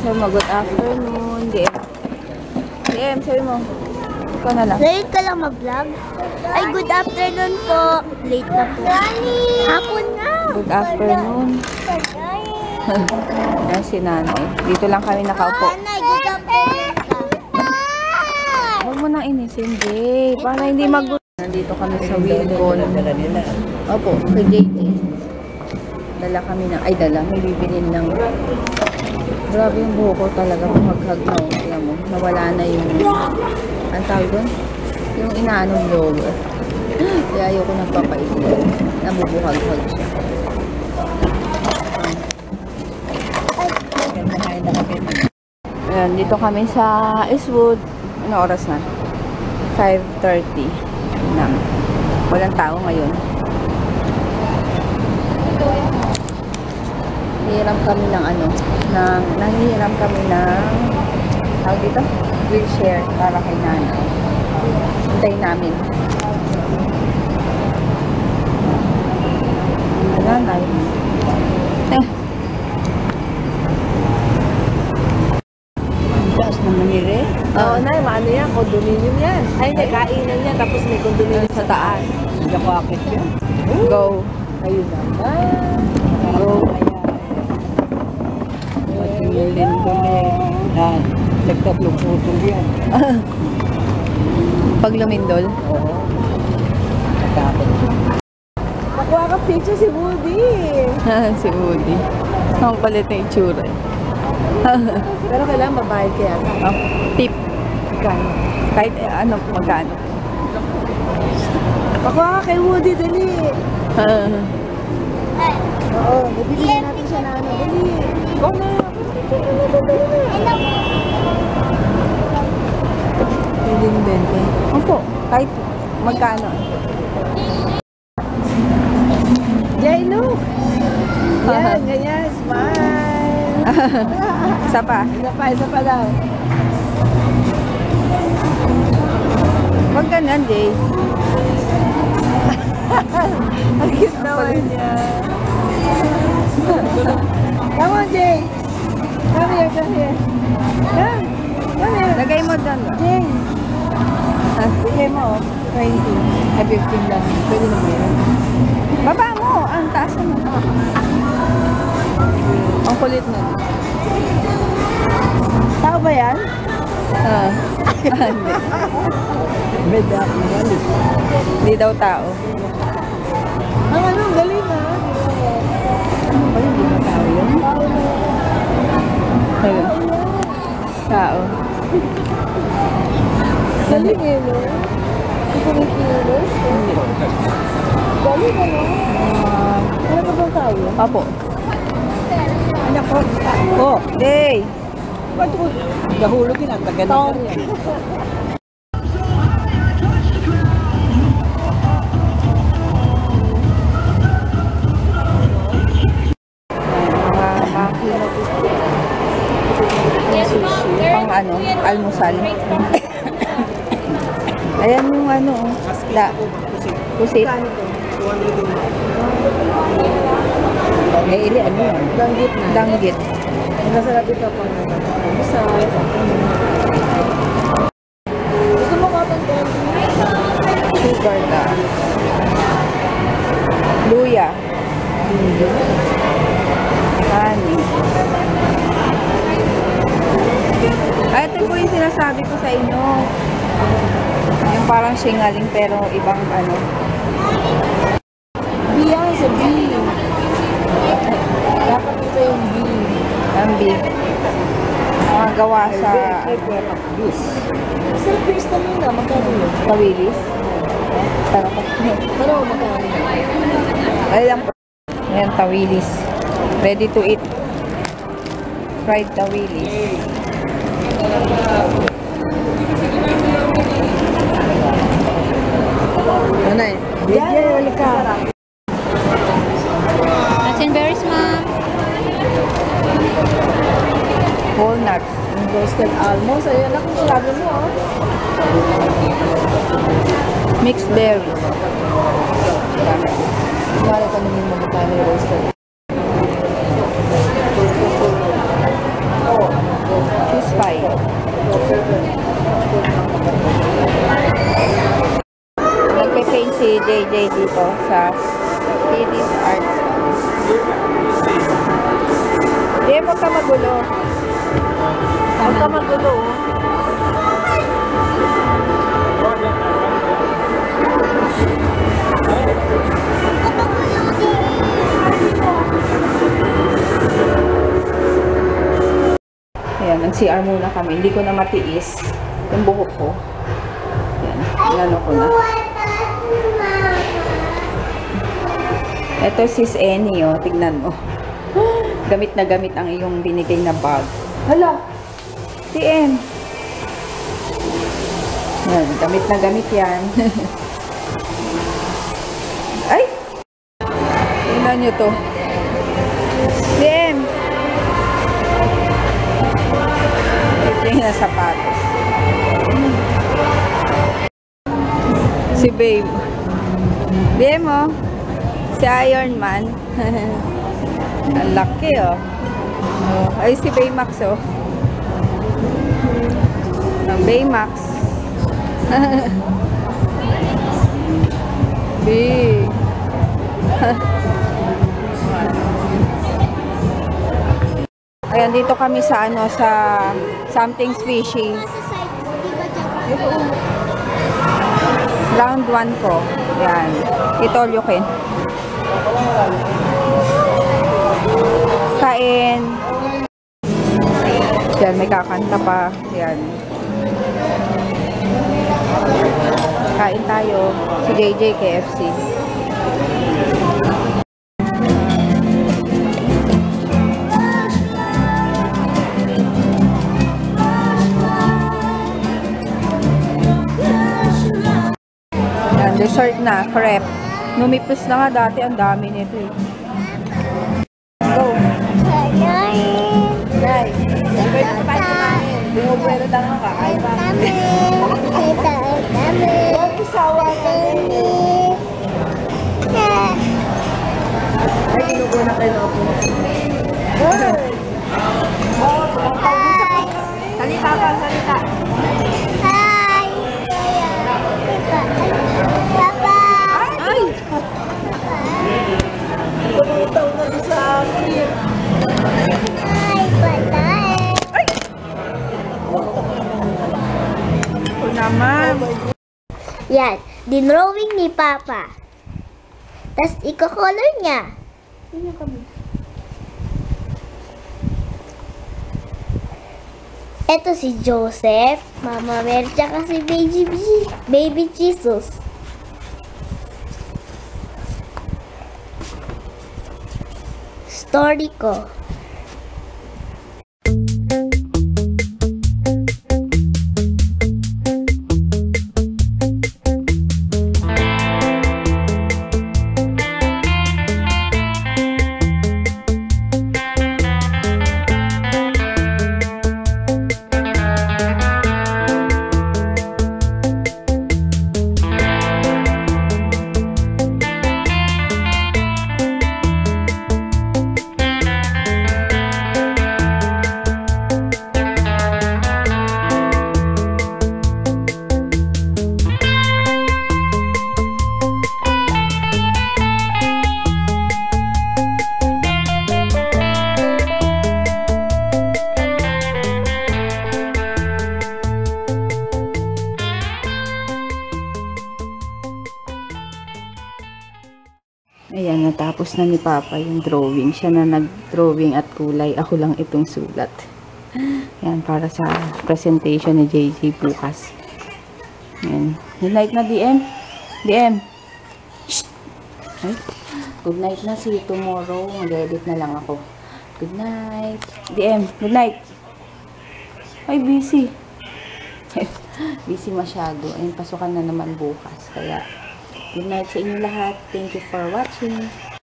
Sabi mo, good afternoon. DM. DM, sabi mo. Ikaw na lang. Late ka lang mag-vlog? Ay, good afternoon po. Late na po. Hapon na. Good afternoon. Yan si nanay. Dito lang kami nakaupo. Nanay, good afternoon ka. Huwag mo nang inisin, Jay. Para hindi Nandito kami sa Wilcon. Opo, kay JJ. Dala kami ng, may bibilin ng, grabe yung buho ko talaga pumaghag na. Tingnan mo, nawala na yung, ang tawag doon? Yung inaanong vlogger. Kaya ayoko nagpapaikot. Nabubuhag-hag siya. Ayan, dito kami sa Eastwood. Ano oras na? 5:30 na. Walang tao ngayon. Nahihiram kami ng nahihiram kami ng tawag dito? Wheelchair para kay nanay. Hintayin namin. Nanay. Taas na Manire? Oo, Nay, maano yan? Condominium yan. Ay, may kainan yan, tapos may condominium sa taas. Hindi ako akit yan. Go. Ayun naman. Go. Matingilin doon eh. Nagtatlong putol yan. Pag lumindol. Oo. Takot. Nakuha ka picture si Woody. Si Woody. Ang palit na itsura. Pero kailangan babayad kaya. Oh, tip. Kahit magkano. Nakuha ka kay Woody, dali. Oo, bibigyan natin siya na dali. Go na. Piling 20. Opo, kahit magkano. Jay, look. Yan, ganyan. Smile. Isa pa. Isa pa daw. Wag ganun, Jay. Ang cute naman niya. Come on, Jay. Come here, come here. Come. Come here. Lagay mo doon. Jay. Bigay mo, 20. Ay, 15 lang. Pwede na mo yun. Baba mo. Ang taas mo. Ang kulit mo. Tao ba yan? Hindi. Beda ako naman eh. Hindi daw tao. Ang galing ha. Ano ba yun? Hindi na tao yun? Ayun. Tao. Galing eh, no? Pilipinos. Galing ano? Ano ka bang tao yun? Opo. Anak ko. Oh, Jay. ba't ko nahulog yun? Ang taga na yan. Almusal. Ayan yung pusit. Ili, ano yan? Danggit na. Danggit. Nasarap ito pang almusal. Gusto mo ka pang Sugar na. Luya. Honey. Ay, ito po yung sinasabi ko sa inyo. Yung parang singaling pero ibang Biya sa B. Dapat ito yung B. ang big. Mga gawa sa Sa first naman na, magkano yun? kawilis. Pero Magkano? ay lang po. Ayan, tawilis. Ready to eat. Fried tawilis. Nanay. Bigyan, ulit ka. Nuts and berries, ma'am. Walnuts. Roasted almonds. Ayan ako, sabi mo, oh. Mixed berries. Kaya tanongin mo magkano yung roasted. dito sa Kitty's Arts. Hindi, huwag ka magulo. Huwag ka magulo. Ayan, nag-CR muna kami. Hindi ko na matiis yung buhok ko. Ayan, inano ko na. Ito sis Annie, oh. Tignan mo. Gamit na gamit ang iyong binigay na bag. Hala! TM! Ayan, gamit na gamit yan. Ay! Tignan nyo to. TM! Ito na sapatos. Si Babe. Babe mo. Si Iron Man. Ang laki, oh. Ay, si Baymax, oh. Ang Baymax. Big. Ayan, dito kami sa ano, sa Something's Fishy. Round 1 ko. Ayan. Itolyokin. Kain. Yan, may kakanta pa. Yan. Kain tayo. Si JJ KFC. Yan, dessert na. Crepe. Numipis na nga dati. Ang dami nito eh. Go. Guys, pwede pa tayo kumain. Bumubwelo lang ako, kakain pa. Huwag isawa ka din. Ay, ginugo na kayo na ako. Salita ka, salita. Hi! Papa! Ay! Tumutaw na sa akin. Hi, patay! Ito naman. Yan, dinrawing ni Papa. Tapos, iko-color niya. Ito si Joseph, Mama Mary, tsaka si Baby Jesus. Story ko. Ayan, natapos na ni Papa yung drawing. Siya na nag-drawing at kulay. Ako lang itong sulat. Ayan, para sa presentation ni JJ bukas. Ayan. Good night na, DM. DM. Shh. Ay. Good night na. See you tomorrow. Mag-edit na lang ako. Good night. DM. Good night. Ay, busy. Busy masyado. Ayun, pasukan na naman bukas. Kaya, good night sa inyo lahat. Thank you for watching.